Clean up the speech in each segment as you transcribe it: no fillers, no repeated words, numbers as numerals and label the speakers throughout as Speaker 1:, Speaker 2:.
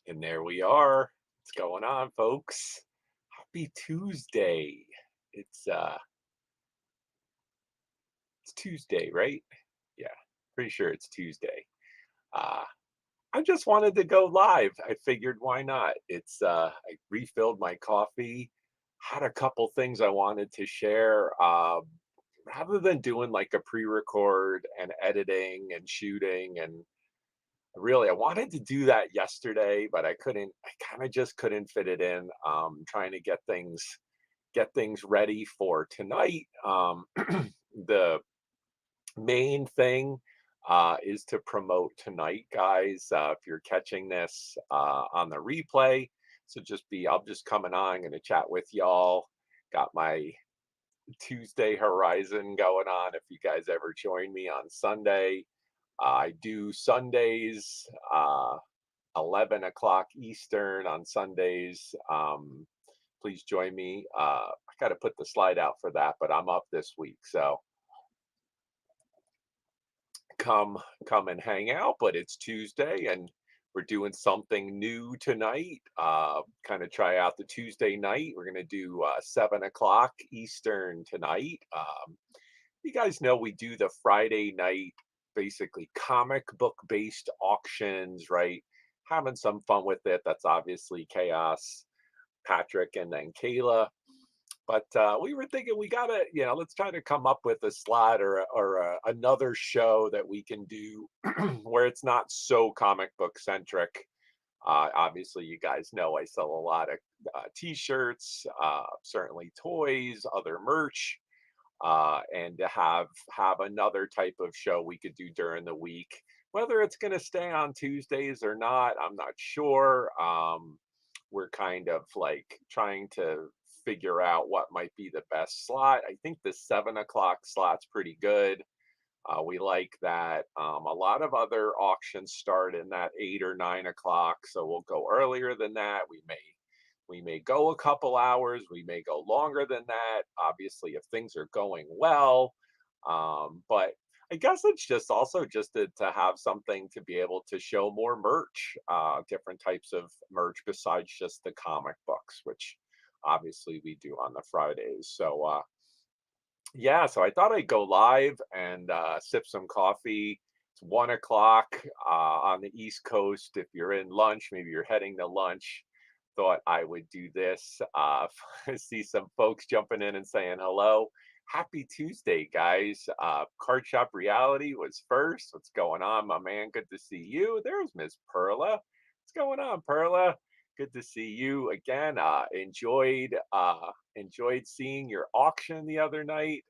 Speaker 1: And there we are. What's going on, folks? Happy Tuesday. It's uh it's Tuesday, right? Yeah, pretty sure it's Tuesday. Uh I just wanted to go live. I figured why not? I refilled my coffee, had a couple things I wanted to share. Rather than doing like a pre-record and editing and shooting and really, I wanted to do that yesterday, but I kind of just couldn't fit it in. Trying to get things ready for tonight. The main thing is to promote tonight, guys. If you're catching this on the replay, so I'm just coming on. I'm going to chat with y'all. Got my Tuesday Horizon going on. If you guys ever join me on Sunday, I do Sundays, 11 o'clock Eastern on Sundays. Please join me. I got to put the slide out for that, but I'm up this week. So come come and hang out. But it's Tuesday and we're doing something new tonight. Kind of try out the Tuesday night. We're going to do 7 o'clock Eastern tonight. You guys know we do the Friday night, basically comic book based auctions, right? Having some fun with it. That's obviously Chaos, Patrick, and then Kayla. But we were thinking we gotta, let's try to come up with a slot or another show that we can do where it's not so comic book centric. Obviously, you guys know I sell a lot of t-shirts, certainly toys, other merch, and to have another type of show we could do during the week. Whether it's going to stay on Tuesdays or not, I'm not sure. We're kind of like trying to figure out what might be the best slot. I think the 7 o'clock slot's pretty good. We like that. A lot of other auctions start in that 8 or 9 o'clock, so we'll go earlier than that. We may go a couple hours. We may go longer than that. Obviously, if things are going well, but I guess it's just also just to have something to be able to show more merch, different types of merch besides just the comic books, which obviously we do on the Fridays. So yeah, so I thought I'd go live and sip some coffee. It's 1 o'clock on the East Coast. If you're in lunch, maybe you're heading to lunch. Thought I would do this. See some folks jumping in and saying hello. Happy Tuesday, guys. Card Shop Reality was first. What's going on, my man? Good to see you. There's Miss Perla. What's going on, Perla? Good to see you again. Enjoyed seeing your auction the other night.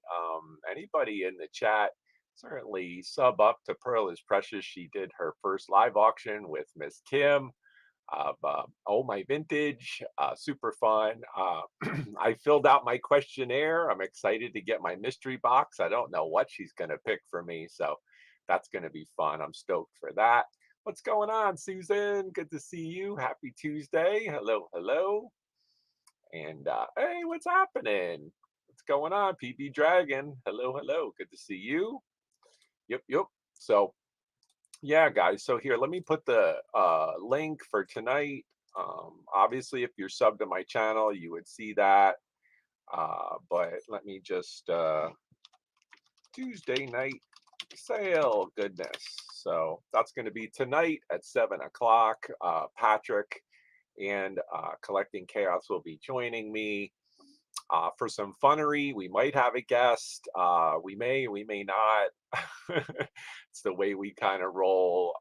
Speaker 1: Anybody in the chat, certainly sub up to Pearl is Precious. She did her first live auction with Miss Kim of Oh My Vintage. Super fun. I filled out my questionnaire. I'm excited to get my mystery box. I don't know what she's going to pick for me. So that's going to be fun. I'm stoked for that. What's going on, Susan? Good to see you. Happy Tuesday. Hello, hello. And hey, what's happening? What's going on, PB Dragon? Hello, hello. Good to see you. Yep, yep. So yeah, guys. So here, let me put the link for tonight. Obviously, if you're subbed to my channel, you would see that. But let me just Tuesday night sale goodness. So that's going to be tonight at 7 o'clock. Patrick and Collecting Chaos will be joining me for some funnery. We might have a guest. We may not. It's the way we kind of roll.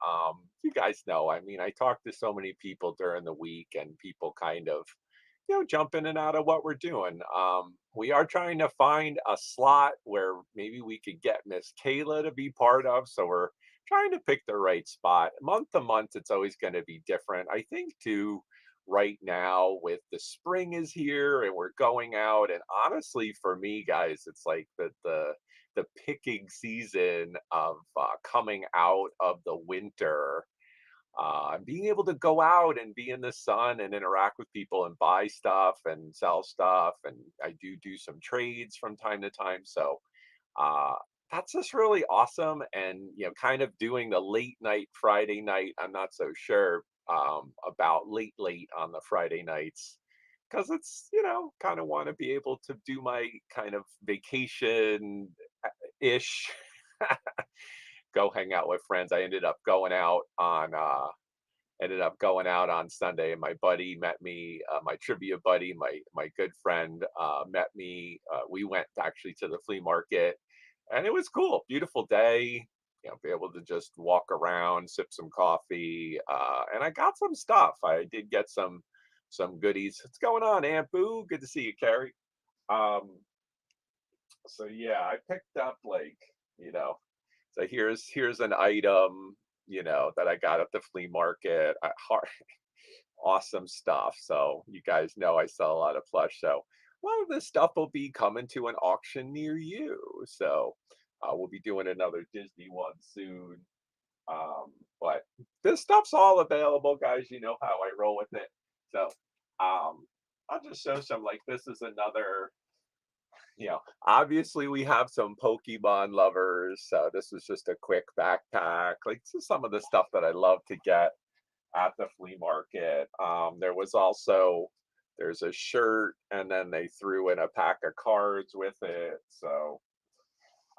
Speaker 1: You guys know. I mean, I talk to so many people during the week, and people kind of, jump in and out of what we're doing. We are trying to find a slot where maybe we could get Miss Kayla to be part of. So we're trying to pick the right spot. Month to month, it's always going to be different. I think too right now with the spring is here and we're going out, and honestly for me, guys, it's like the picking season of coming out of the winter, being able to go out and be in the sun and interact with people and buy stuff and sell stuff, and I do some trades from time to time. So uh that's just really awesome. And kind of doing the late night Friday night, I'm not so sure about late on the Friday nights because it's, kind of want to be able to do my kind of vacation ish, go hang out with friends. I ended up going out on Sunday. My buddy met me, my trivia buddy, my good friend, met me. We went actually to the flea market, and it was cool. Beautiful day. Be able to just walk around, sip some coffee, and I got some stuff. I did get some goodies. What's going on, Aunt Boo? Good to see you, Carrie. Um, so yeah, I picked up like, you know, so here's an item, that I got at the flea market. Awesome stuff. So you guys know I sell a lot of plush. So a lot of this stuff will be coming to an auction near you. So we'll be doing another Disney one soon. But this stuff's all available, guys. You know how I roll with it. So I'll just show some. Like this is another. Obviously we have some Pokemon lovers. So this is just a quick backpack. Like this is some of the stuff that I love to get at the flea market. There's a shirt, and then they threw in a pack of cards with it. So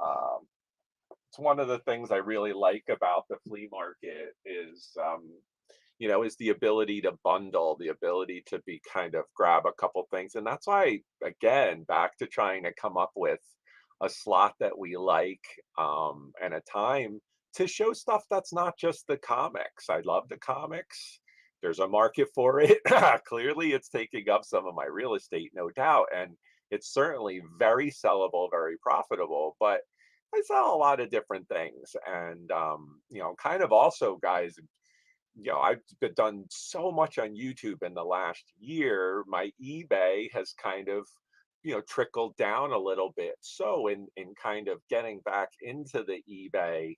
Speaker 1: um, it's one of the things I really like about the flea market is the ability to bundle, the ability to be kind of grab a couple things. And that's why, again, back to trying to come up with a slot that we like, and a time to show stuff that's not just the comics. I love the comics. There's a market for it. Clearly, it's taking up some of my real estate, no doubt. And it's certainly very sellable, very profitable. But I sell a lot of different things. And, kind of also, guys, I've done so much on YouTube in the last year. My eBay has kind of, trickled down a little bit. So in kind of getting back into the eBay,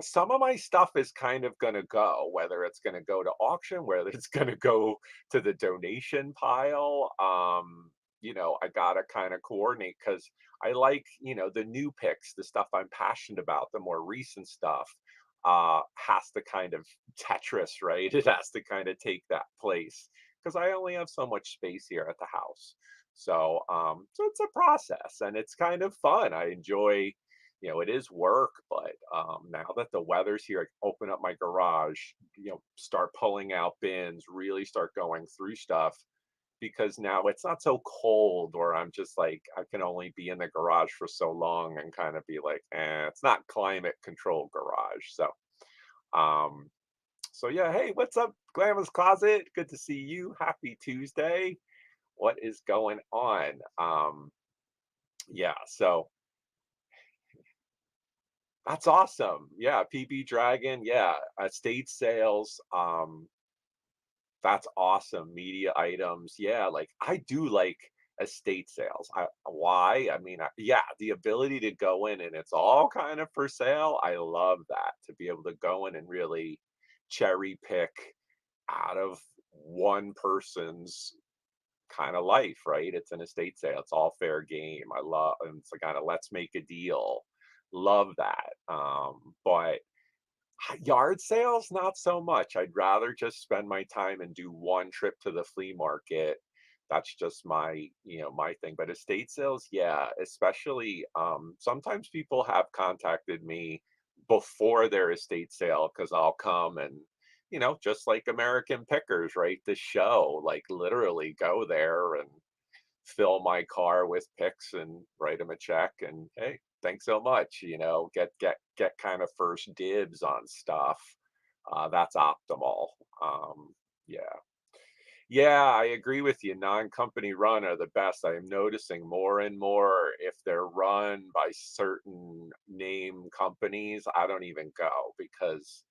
Speaker 1: some of my stuff is kind of going to go, whether it's going to go to auction, whether it's going to go to the donation pile. I got to kind of coordinate because I like, the new picks, the stuff I'm passionate about, the more recent stuff has to kind of Tetris, right? It has to kind of take that place because I only have so much space here at the house. So it's a process and it's kind of fun. I enjoy, it is work, but now that the weather's here, I can open up my garage, start pulling out bins, really start going through stuff because now it's not so cold or I'm just like I can only be in the garage for so long and kind of be like, it's not climate controlled garage. Um so yeah, hey, what's up, Glamorous Closet? Good to see you. Happy Tuesday. What is going on? Yeah, so that's awesome. Yeah, PB Dragon, yeah, estate sales. That's awesome. Media items. Yeah, like I do like estate sales. Why? I mean, yeah, the ability to go in and it's all kind of for sale. I love that to be able to go in and really cherry pick out of one person's kind of life, right? It's an estate sale. It's all fair game. I love, and it's like kind of let's make a deal. Love that. But yard sales, not so much. I'd rather just spend my time and do one trip to the flea market. That's just my thing. But estate sales, yeah, especially sometimes people have contacted me before their estate sale because I'll come and just like American Pickers, right? The show, like literally go there and fill my car with picks and write them a check and hey, thanks so much. Get kind of first dibs on stuff. That's optimal. Yeah. Yeah, I agree with you. Non-company run are the best. I am noticing more and more if they're run by certain name companies, I don't even go because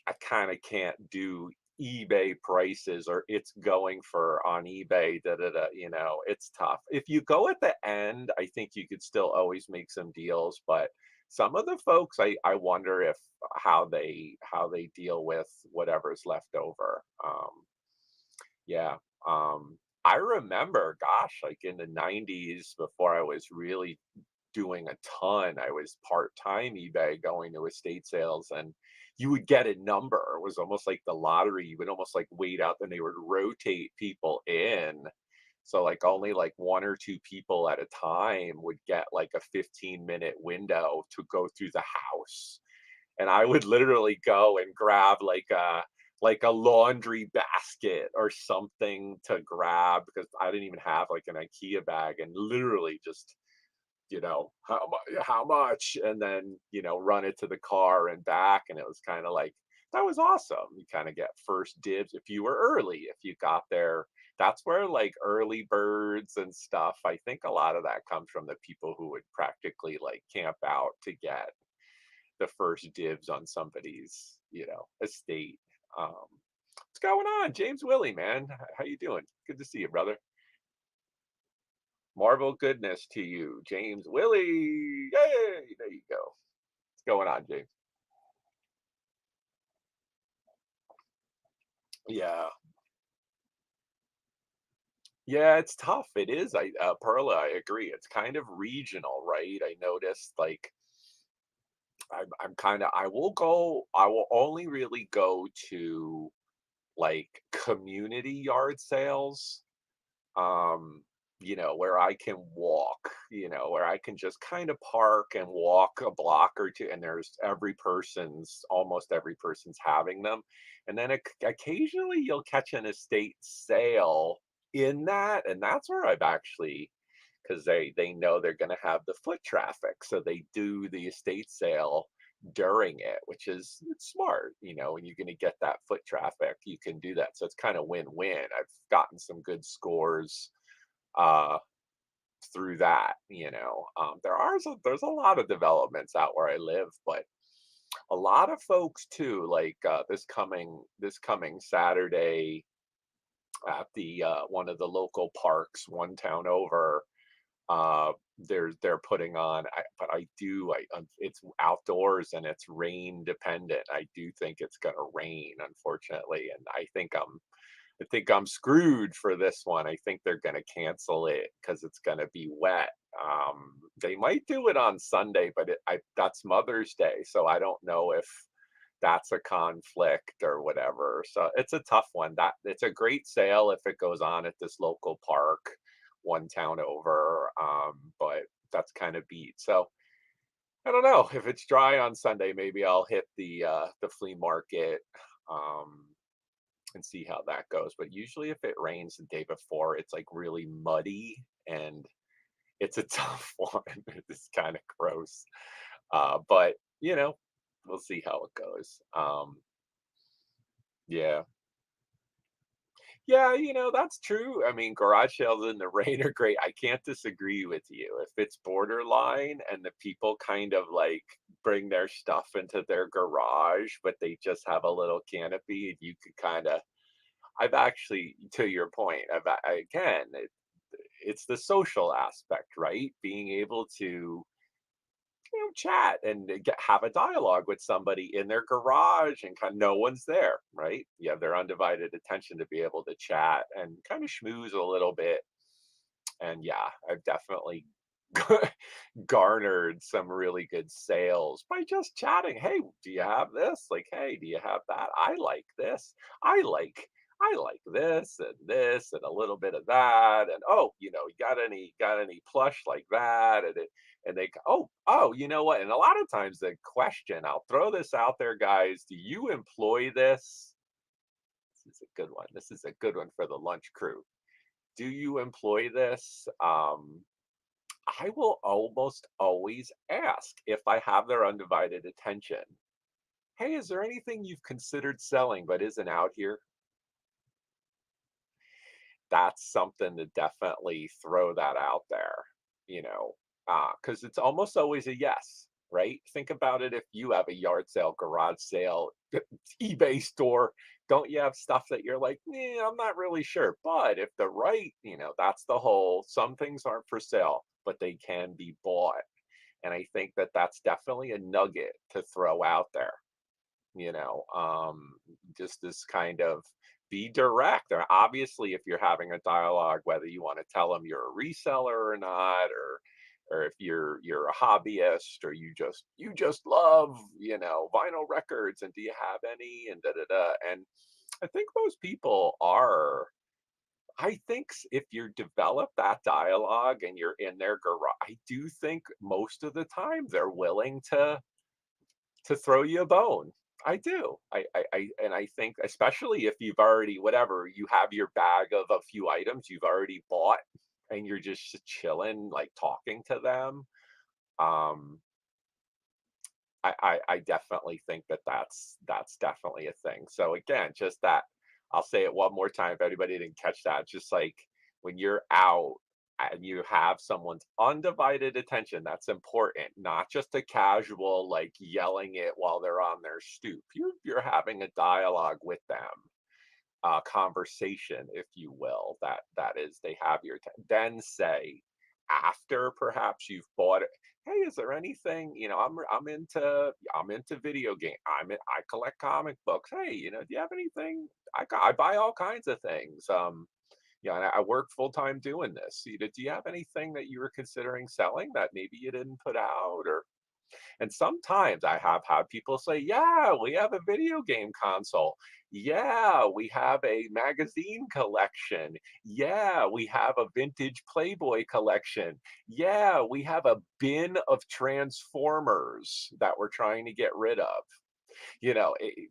Speaker 1: I kind of can't do eBay prices or it's going for on eBay, da da da, it's tough. If you go at the end, I think you could still always make some deals, but some of the folks I wonder if how they deal with whatever's left over. Yeah. I remember, gosh, like in the 90s before I was really doing a ton. I was part-time eBay going to estate sales, and you would get a number. It was almost like the lottery. You would almost like wait out, and they would rotate people in. So like only like one or two people at a time would get like a 15-minute window to go through the house. And I would literally go and grab like a laundry basket or something to grab because I didn't even have like an IKEA bag, and literally just, how much, and then, run it to the car and back. And it was kind of like, that was awesome. You kind of get first dibs if you were early, if you got there. That's where like early birds and stuff, I think a lot of that comes from the people who would practically like camp out to get the first dibs on somebody's, estate. What's going on, James Willie, man? How you doing? Good to see you, brother. Marvel goodness to you, James Willie. Yay! There you go. What's going on, James? Yeah, yeah, it's tough. It is. Perla, I agree. It's kind of regional, right? I noticed, like, I'm kind of. I will go. I will only really go to like community yard sales, where I can walk, where I can just kind of park and walk a block or two, and almost every person's having them. And then occasionally you'll catch an estate sale in that, and that's where I've actually, because they know they're going to have the foot traffic, so they do the estate sale during it, which is it's smart. When you're going to get that foot traffic, you can do that, so it's kind of win-win. I've gotten some good scores uh through that. There's a lot of developments out where I live, but a lot of folks too, like this coming Saturday at the one of the local parks one town over. They're putting on, but I do it's outdoors and it's rain dependent. I do think it's going to rain, unfortunately, and I think I'm screwed for this one. I think they're going to cancel it because it's going to be wet. They might do it on Sunday, but that's Mother's Day, so I don't know if that's a conflict or whatever. So it's a tough one. That it's a great sale if it goes on at this local park, one town over. But that's kind of beat. So I don't know if it's dry on Sunday. Maybe I'll hit the flea market. Um, and see how that goes. But usually, if it rains the day before, it's like really muddy and it's a tough one. It's kind of gross. But we'll see how it goes. Yeah. Yeah, that's true. I mean, garage sales in the rain are great. I can't disagree with you. If it's borderline and the people kind of like bring their stuff into their garage, but they just have a little canopy, and you could kind of I've actually, to your point, again, it's the social aspect, right? Being able to, chat and have a dialogue with somebody in their garage, and kind of no one's there, right? You have their undivided attention to be able to chat and kind of schmooze a little bit. And yeah, I've definitely garnered some really good sales by just chatting. Hey, do you have this? Like, hey, do you have that? I like this. I like this and a little bit of that. And oh, you got any plush like that? And they go, oh, you know what? And a lot of times the question, I'll throw this out there, guys. Do you employ this? This is a good one. This is a good one for the lunch crew. Do you employ this? I will almost always ask if I have their undivided attention. Hey, is there anything you've considered selling but isn't out here? That's something to definitely throw that out there, because it's almost always a yes, right? Think about it. If you have a yard sale, garage sale, eBay store, don't you have stuff that you're like, I'm not really sure. But if the right, that's the whole, some things aren't for sale, but they can be bought. And I think that that's definitely a nugget to throw out there, you know, um, just this kind of be direct. Or obviously, if you're having a dialogue, whether you want to tell them you're a reseller or not, or or if you're a hobbyist, or you just love, vinyl records, and do you have any, and da da da. And I think most people are. I think if you develop that dialogue and you're in their garage, I do think most of the time they're willing to throw you a bone. I do. And I think, especially if you've already, whatever, you have your bag of a few items you've already bought, and you're just chilling, like talking to them. Um, I definitely think that's definitely a thing. So again, just that, I'll say it one more time if anybody didn't catch that. Just like when you're out and you have someone's undivided attention, that's important. Not just a casual, like, yelling it while they're on their stoop. You're having a dialogue with them, conversation, if you will. That is, they have your then say, after perhaps you've bought it, hey, is there anything, I'm into video game, I collect comic books, hey, do you have anything, I buy all kinds of things, and I work full time doing this. Do you have anything that you were considering selling that maybe you didn't put out? Or and sometimes I have had people say, "Yeah, we have a video game console. Yeah, we have a magazine collection. Yeah, we have a vintage Playboy collection. Yeah, we have a bin of Transformers that we're trying to get rid of." It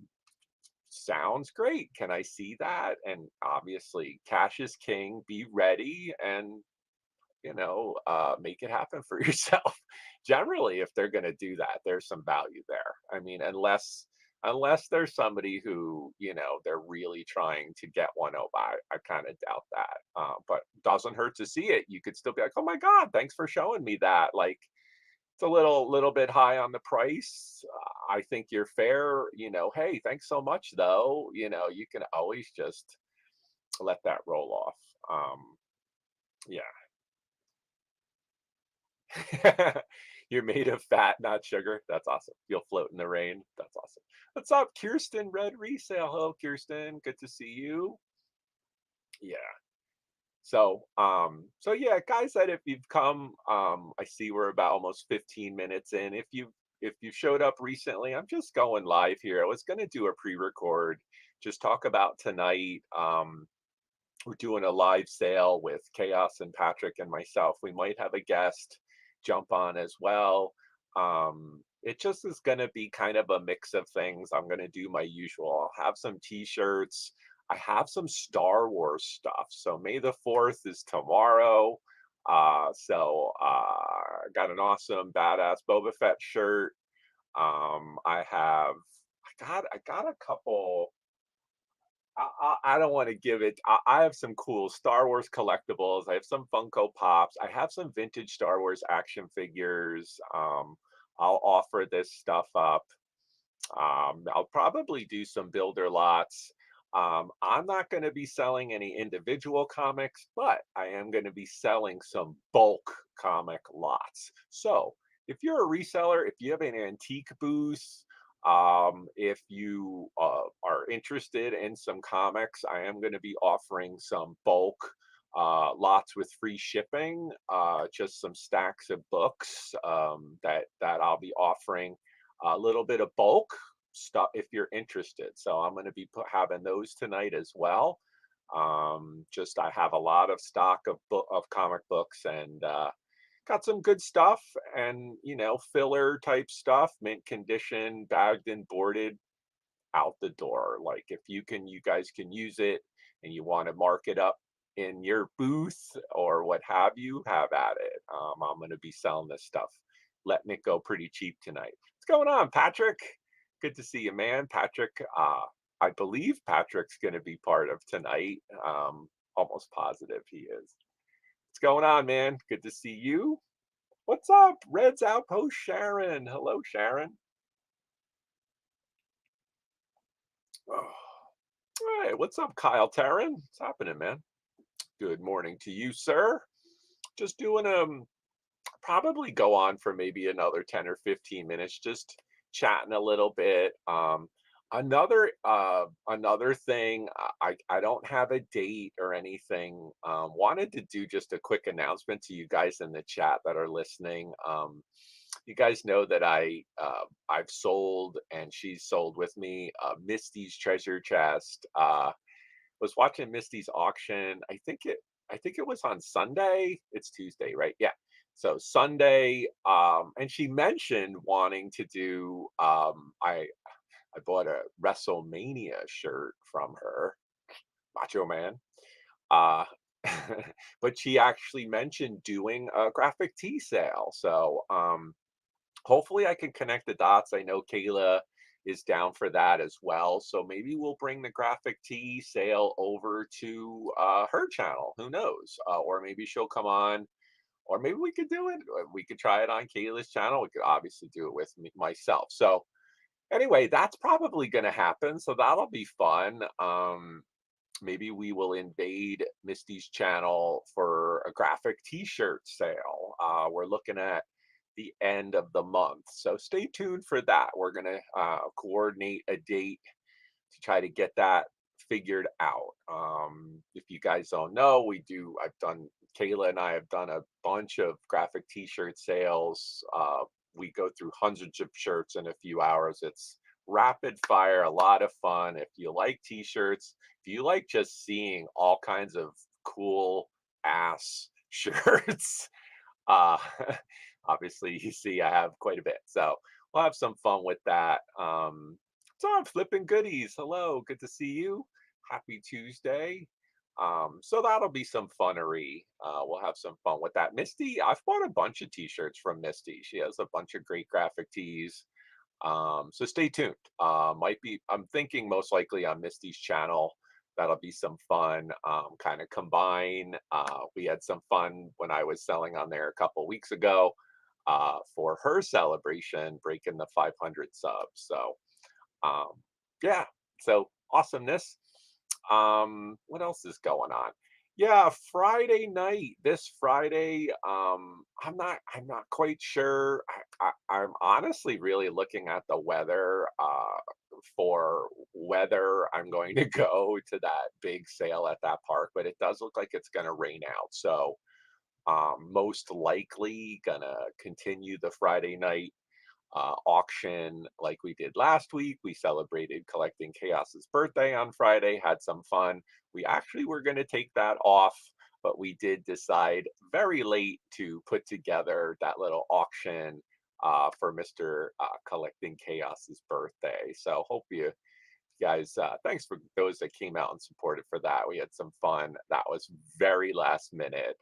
Speaker 1: sounds great. Can I see that? And obviously, cash is king. Be ready, and make it happen for yourself. Generally, if they're going to do that, there's some value there. I mean, unless there's somebody who, they're really trying to get one over, I kind of doubt that. But doesn't hurt to see it. You could still be like, oh my God, thanks for showing me that. Like, it's a little bit high on the price. I think you're fair. Hey, thanks so much, though. You can always just let that roll off. Yeah. You're made of fat, not sugar. That's awesome. You'll float in the rain. That's awesome. What's up, Kirsten Red Resale? Hello, Kirsten. Good to see you. Yeah. So yeah, guys, that if you've come, I see we're about almost 15 minutes in. If you showed up recently, I'm just going live here. I was gonna do a pre-record, just talk about tonight. We're doing a live sale with Chaos and Patrick and myself. We might have a guest jump on as well. It just is going to be kind of a mix of things. I'm going to do my usual. I'll have some t-shirts. I have some Star Wars stuff. So May the 4th is tomorrow. I got an awesome badass Boba Fett shirt. I got a couple. I don't want to give it. I have some cool Star Wars collectibles. I have some Funko Pops. I have some vintage Star Wars action figures. I'll offer this stuff up. I'll probably do some builder lots. I'm not going to be selling any individual comics, but I am going to be selling some bulk comic lots. So if you're a reseller, if you have an antique booth, if you are interested in some comics, I am going to be offering some bulk lots with free shipping, just some stacks of books, that I'll be offering a little bit of bulk stuff if you're interested. So I'm going to be having those tonight as well. Just I have a lot of stock of comic books, and got some good stuff, and filler type stuff, mint condition, bagged and boarded, out the door. Like, if you guys can use it, and you want to mark it up in your booth or what have at it. I'm going to be selling this stuff, letting it go pretty cheap tonight. What's going on, Patrick? Good to see you, man. Patrick, I believe Patrick's going to be part of tonight. Almost positive he is. What's going on, man? Good to see you. What's up, Red's Outpost Sharon? Hello, Sharon. Oh. All right, what's up, Kyle Taryn? What's happening, man? Good morning to you, sir. Just doing probably go on for maybe another 10 or 15 minutes, just chatting a little bit. Another thing, I don't have a date or anything. Wanted to do just a quick announcement to you guys in the chat that are listening. You guys know that I've sold and she's sold with me Misty's treasure chest. Was watching Misty's auction. I think it was on Sunday. It's Tuesday, right? Yeah. So Sunday, and she mentioned wanting to do. I bought a WrestleMania shirt from her, Macho Man. Uh, but she actually mentioned doing a graphic tee sale. So hopefully I can connect the dots. I know Kayla is down for that as well. So maybe we'll bring the graphic tee sale over to her channel. Who knows? Or maybe she'll come on, or maybe we could do it. We could try it on Kayla's channel. We could obviously do it with me, myself. So anyway, that's probably going to happen. So that'll be fun. Maybe we will invade Misty's channel for a graphic t-shirt sale. We're looking at the end of the month. So stay tuned for that. We're going to coordinate a date to try to get that figured out. If you guys don't know, Kayla and I have done a bunch of graphic t-shirt sales. We go through hundreds of shirts in a few hours. It's rapid fire, a lot of fun. If you like t-shirts, if you like just seeing all kinds of cool ass shirts, uh, obviously you see I have quite a bit. So we'll have some fun with that. So I'm flipping goodies. Hello, good to see you. Happy Tuesday. So that'll be some funnery. We'll have some fun with that. Misty, I've bought a bunch of t-shirts from Misty. She has a bunch of great graphic tees. So stay tuned. I'm thinking most likely on Misty's channel. That'll be some fun. Kind of combine. We had some fun when I was selling on there a couple weeks ago for her celebration, breaking the 500 subs. So um, yeah, so awesomeness. What else is going on? Yeah, Friday night, this Friday, I'm not quite sure. I'm honestly really looking at the weather for whether I'm going to go to that big sale at that park, but it does look like it's going to rain out. So most likely gonna continue the Friday night auction like we did last week. We celebrated Collecting Chaos's birthday on Friday, had some fun. We actually were going to take that off, but we did decide very late to put together that little auction for Mr. Collecting Chaos's birthday. So hope you guys, thanks for those that came out and supported for that. We had some fun. That was very last minute.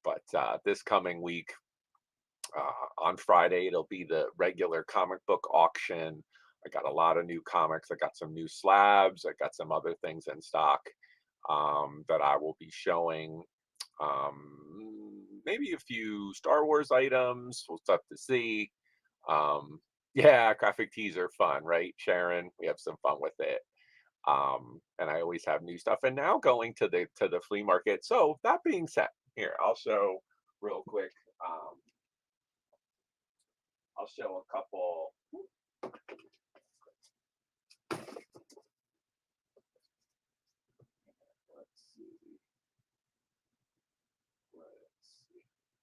Speaker 1: But this coming week, on Friday, it'll be the regular comic book auction. I got a lot of new comics. I got some new slabs. I got some other things in stock that I will be showing. Maybe a few Star Wars items. We'll stuff to see. Um, yeah, graphic tees are fun, right, Sharon? We have some fun with it. And I always have new stuff. And now going to the flea market. So that being said, here I'll show real quick. Um, I'll show a couple. Let's see. Let's see.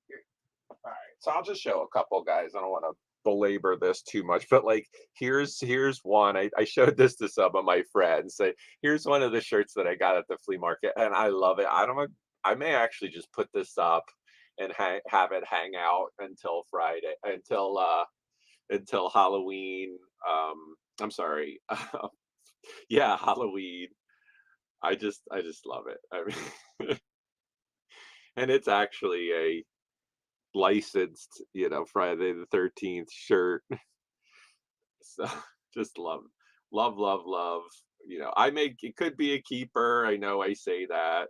Speaker 1: Here. All right. So I'll just show a couple, guys. I don't want to belabor this too much, but like here's one. I showed this to some of my friends. Say, here's one of the shirts that I got at the flea market, and I love it. I don't know. I may actually just put this up and have it hang out until Friday, until Halloween. I'm sorry. Yeah, Halloween. I just love it. I mean, and it's actually a licensed, Friday the 13th shirt. So just love. I make it could be a keeper. I know I say that.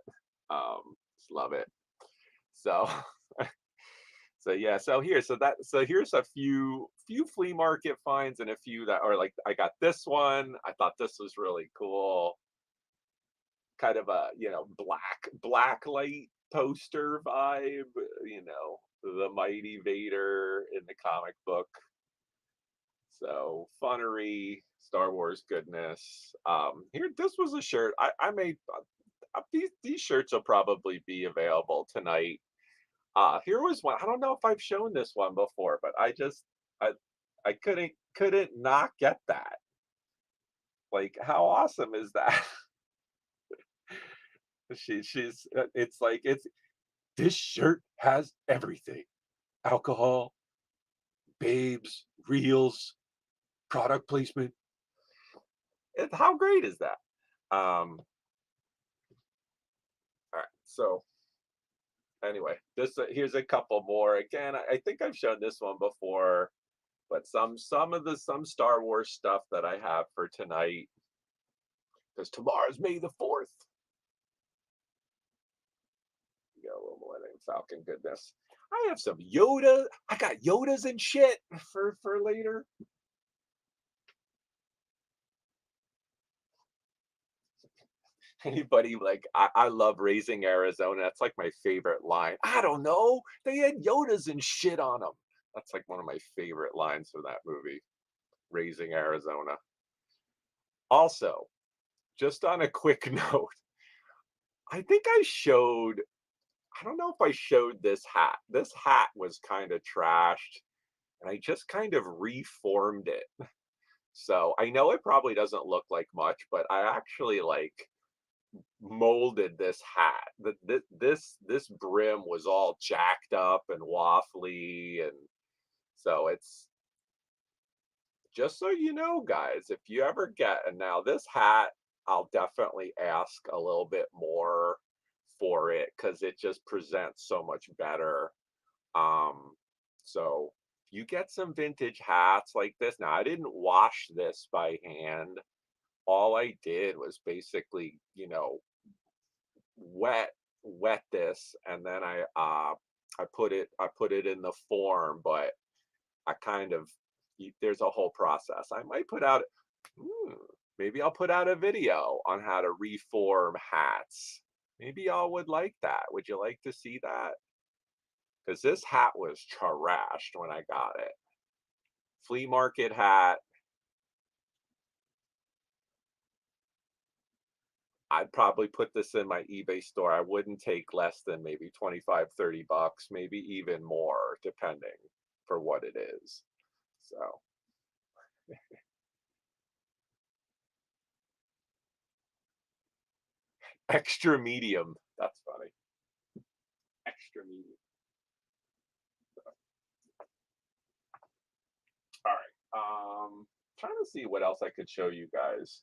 Speaker 1: Just love it. So so yeah, so here's a few flea market finds and a few that are like I got this one. I thought this was really cool. Kind of a black light poster vibe, the mighty Vader in the comic book. So funnery, Star Wars goodness. Here, this was a shirt I made. These shirts will probably be available tonight. Here was one. I don't know if I've shown this one before, but I I couldn't not get that. Like, how awesome is that? It's like it's this shirt has everything: alcohol, babes, reels, product placement. How great is that? All right. So anyway, this here's a couple more. Again, I think I've shown this one before, but some Star Wars stuff that I have for tonight because tomorrow's May the 4th. You got a little Millennium Falcon goodness. I have some Yoda. I got Yodas and shit for later. Anybody like I love Raising Arizona. That's like my favorite line. I don't know. They had Yodas and shit on them. That's like one of my favorite lines from that movie, Raising Arizona. Also, just on a quick note, I think I don't know if I showed this hat. This hat was kind of trashed, and I just kind of reformed it. So I know it probably doesn't look like much, but I actually like molded this hat. This brim was all jacked up and waffly, and so it's just so you know, guys, if you ever get and now this hat, I'll definitely ask a little bit more for it because it just presents so much better. Um, so if you get some vintage hats like this, now I didn't wash this by hand. All I did was basically, wet wet this, and then I put it in the form, but I kind of there's a whole process. I might put out hmm, maybe I'll put out a video on how to reform hats. Maybe y'all would like that. Would you like to see that? Because this hat was trashed when I got it. Flea market hat. I'd probably put this in my eBay store. I wouldn't take less than maybe 25, 30 bucks, maybe even more, depending for what it is. So extra medium. That's funny. Extra medium. All right. Trying to see what else I could show you guys.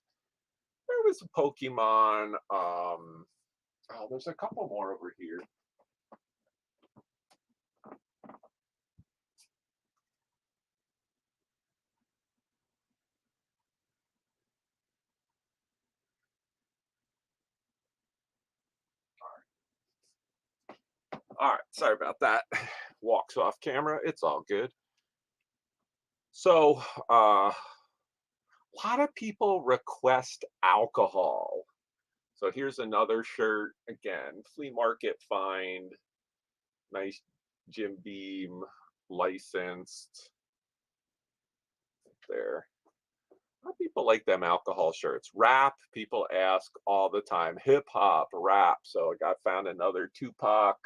Speaker 1: There was a Pokemon. Oh, there's a couple more over here. All right, sorry about that. Walks off camera. It's all good. So, a lot of people request alcohol. So here's another shirt. Again, flea market find. Nice Jim Beam licensed there. A lot of people like them alcohol shirts. Rap, people ask all the time. Hip hop, rap. So I got found another Tupac.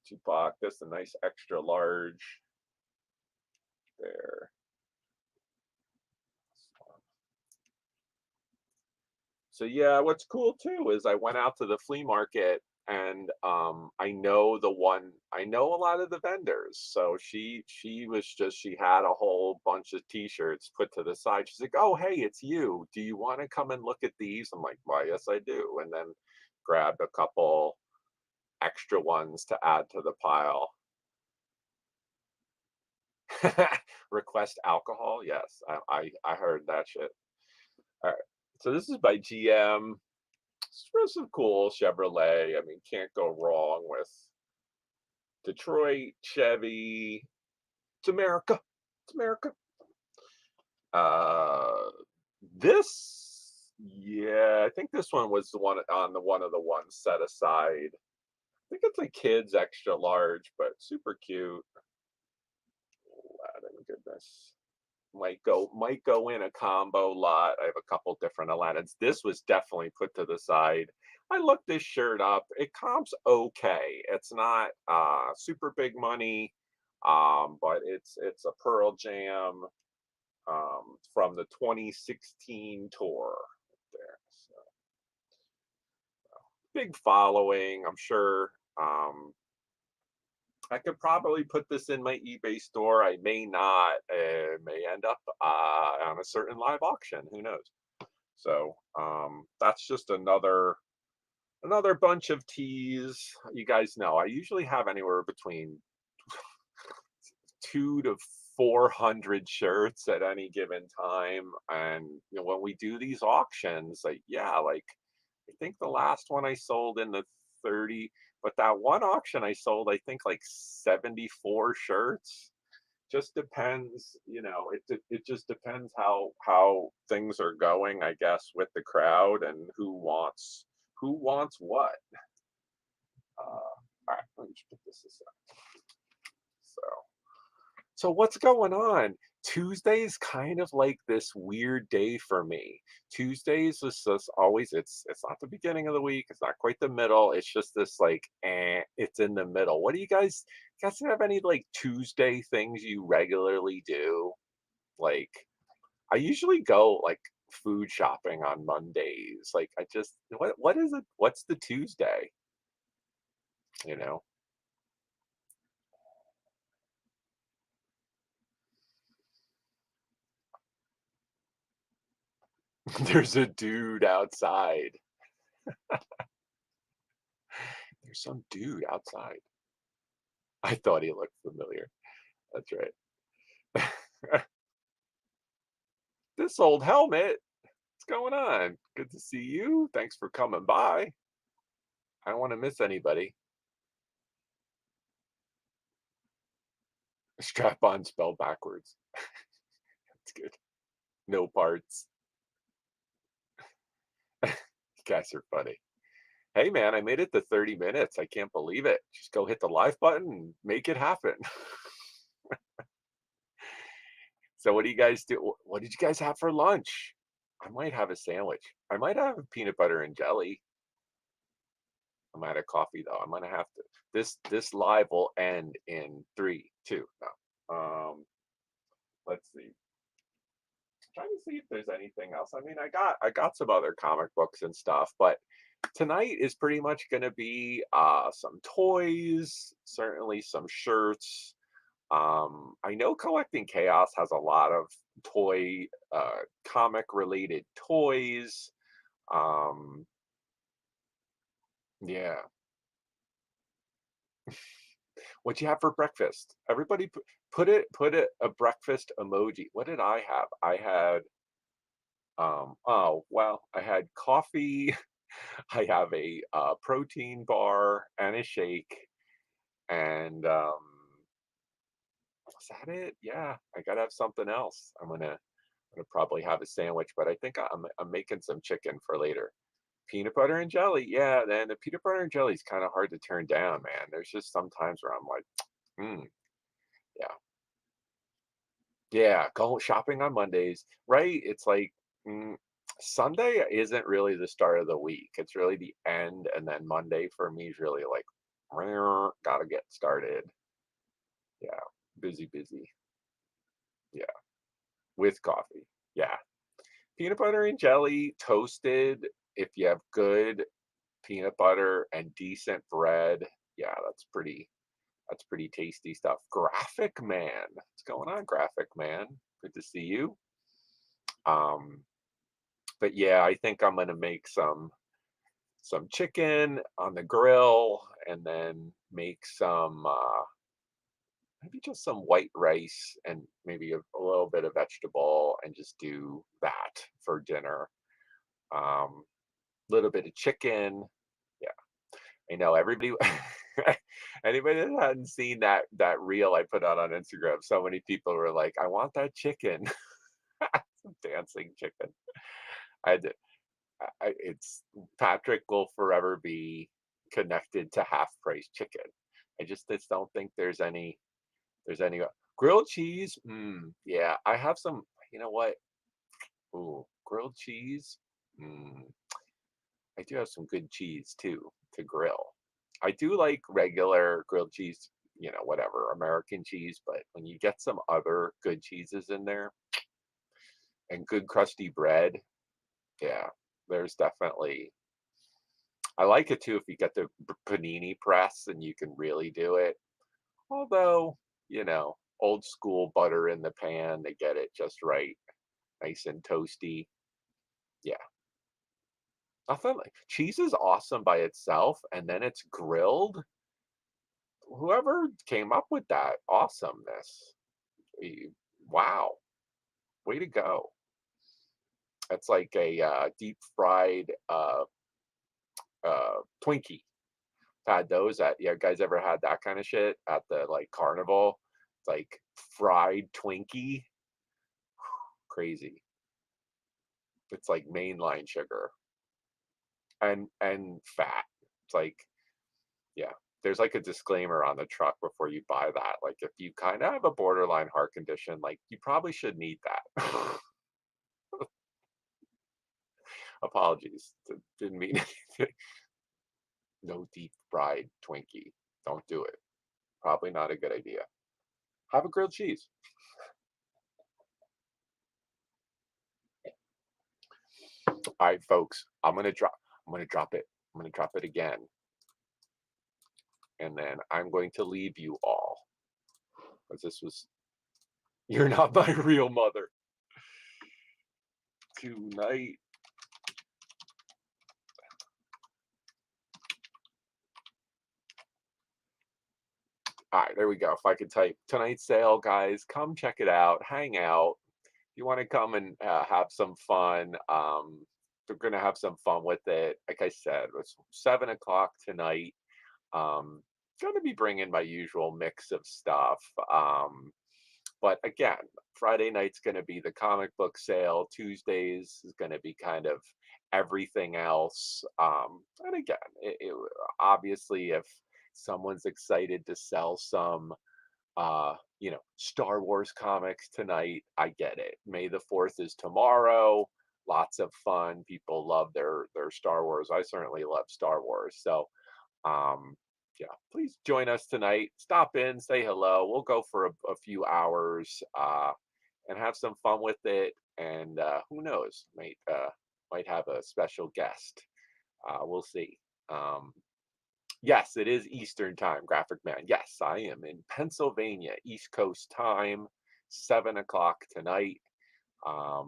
Speaker 1: Tupac, that's a nice extra large there. So yeah, what's cool too is I went out to the flea market and I know a lot of the vendors. So she had a whole bunch of t-shirts put to the side. She's like, "Oh, hey, it's you. Do you want to come and look at these?" I'm like, "Why, yes, I do." And then grabbed a couple extra ones to add to the pile. Request alcohol? Yes, I heard that shit. All right. So this is by GM. It's for some cool Chevrolet. I mean, can't go wrong with Detroit, Chevy. It's America. It's America. Uh, yeah, I think this one was the one on the one of the ones set aside. I think it's a kid's extra large, but super cute. Aladdin, goodness. Might go in a combo lot. I have a couple different Aladdins. This was definitely put to the side. I looked this shirt up. It comps okay. It's not super big money, but it's a Pearl Jam from the 2016 tour there. So big following, I'm sure. I could probably put this in my eBay store. I may not. It may end up on a certain live auction. Who knows? So that's just another bunch of teas. You guys know I usually have anywhere between 2 to 400 shirts at any given time, and when we do these auctions, like yeah, like I think the last one I sold in the 30, but that one auction I sold, I think like 74 shirts. Just depends, it just depends how things are going, I guess, with the crowd and who wants what. All right, let me just put this aside. So what's going on? Tuesday is kind of like this weird day for me. Tuesdays is just always it's not the beginning of the week, it's not quite the middle. It's just this like it's in the middle. What do you guys have any like Tuesday things you regularly do? Like I usually go like food shopping on Mondays. Like I just what is it? What's the Tuesday? You know? There's a dude outside. There's some dude outside. I thought he looked familiar. That's right. This old helmet. What's going on? Good to see you. Thanks for coming by. I don't want to miss anybody. Strap on spelled backwards. That's good. No parts. You guys are funny. Hey man, I made it to 30 minutes. I can't believe it. Just go hit the live button and make it happen. So what do you guys do? What did you guys have for lunch? I might have a sandwich. I might have a peanut butter and jelly. I might have coffee though. I'm gonna have to. This live will end in three, two. No. Let's see. Trying to see if there's anything else. I mean, I got some other comic books and stuff, but tonight is pretty much gonna be some toys, certainly some shirts. I know Collecting Chaos has a lot of toy comic related toys. Um, yeah. What you have for breakfast? Everybody put it a breakfast emoji. What did I have? I had oh well, I had coffee. I have a protein bar and a shake, and is that it? Yeah, I gotta have something else. I'm gonna probably have a sandwich, but I think I'm making some chicken for later. Peanut butter and jelly, yeah. Then the peanut butter and jelly is kind of hard to turn down, man. There's just some times where I'm like, mm, yeah. Yeah, go shopping on Mondays, right? It's like mm, Sunday isn't really the start of the week. It's really the end, and then Monday for me is really like, gotta get started. Yeah, busy, busy. Yeah, with coffee. Yeah, peanut butter and jelly toasted. If you have good peanut butter and decent bread, yeah, that's pretty tasty stuff. Graphic Man, what's going on, Graphic Man? Good to see you. Um, but yeah, I think I'm gonna make some chicken on the grill and then make some maybe just some white rice and maybe a little bit of vegetable and just do that for dinner. Little bit of chicken. Yeah, I know everybody. Anybody that hadn't seen that reel I put out on Instagram, so many people were like, "I want that chicken." Some dancing chicken. I had to, it's Patrick will forever be connected to half price chicken. I just don't think there's any. Grilled cheese, yeah, I have some. You know what? Ooh, grilled cheese. Mm, I do have some good cheese too to grill. I do like regular grilled cheese, whatever, American cheese, but when you get some other good cheeses in there and good crusty bread, yeah, there's definitely. I like it too if you get the panini press and you can really do it. Although, old school butter in the pan to get it just right, nice and toasty. Yeah, nothing like cheese is awesome by itself, and then it's grilled. Whoever came up with that awesomeness, y- wow, way to go. It's like a deep fried Twinkie. Had those at, yeah, guys ever had that kind of shit at the like carnival? It's like fried Twinkie, crazy. It's like mainline sugar and fat. It's like, yeah. There's like a disclaimer on the truck before you buy that. Like if you kind of have a borderline heart condition, like you probably shouldn't eat that. Apologies. Didn't mean anything. No deep fried Twinkie. Don't do it. Probably not a good idea. Have a grilled cheese. All right, folks. I'm gonna drop it. I'm gonna drop it again. And then I'm going to leave you all. Because this was You're Not My Real Mother tonight. All right, there we go. If I could type tonight's sale, guys, come check it out, hang out. If you want to come and have some fun, we're gonna have some fun with it. Like I said, it's 7 o'clock tonight. Gonna be bringing my usual mix of stuff. But again, Friday night's gonna be the comic book sale. Tuesdays is gonna be kind of everything else. And again, obviously, if someone's excited to sell some Star Wars comics tonight, I get it. May the 4th is tomorrow. Lots of fun. People love their Star Wars. I certainly love Star Wars. So um yeah, please join us tonight. Stop in, say hello. We'll go for a few hours and have some fun with it. And who knows, might have a special guest. We'll see. Um, Yes, it is Eastern time, Graphic Man. Yes, I am in Pennsylvania, East Coast time, 7 o'clock tonight. And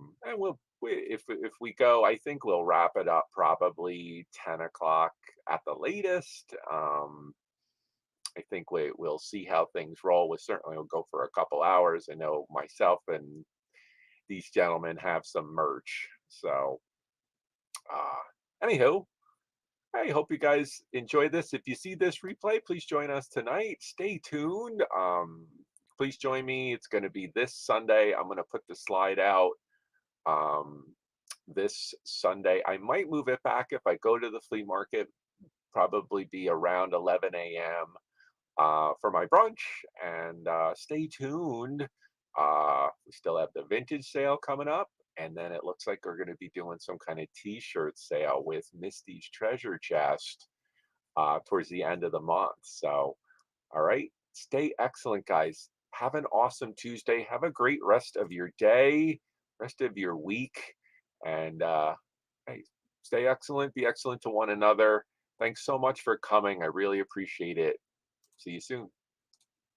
Speaker 1: if we go, I think we'll wrap it up probably 10 o'clock at the latest. I think we'll see how things roll. We certainly will go for a couple hours. I know myself and these gentlemen have some merch. So, uh, anywho, I hope you guys enjoy this. If you see this replay, please join us tonight. Stay tuned. Please join me. It's going to be this Sunday. I'm going to put the slide out um, this Sunday. I might move it back if I go to the flea market, probably be around 11 a.m. For my brunch. And stay tuned. We still have the vintage sale coming up. And then it looks like we're going to be doing some kind of t-shirt sale with Misty's Treasure Chest towards the end of the month. So, all right, stay excellent, guys. Have an awesome Tuesday. Have a great rest of your day, rest of your week. And hey, stay excellent. Be excellent to one another. Thanks so much for coming. I really appreciate it. See you soon.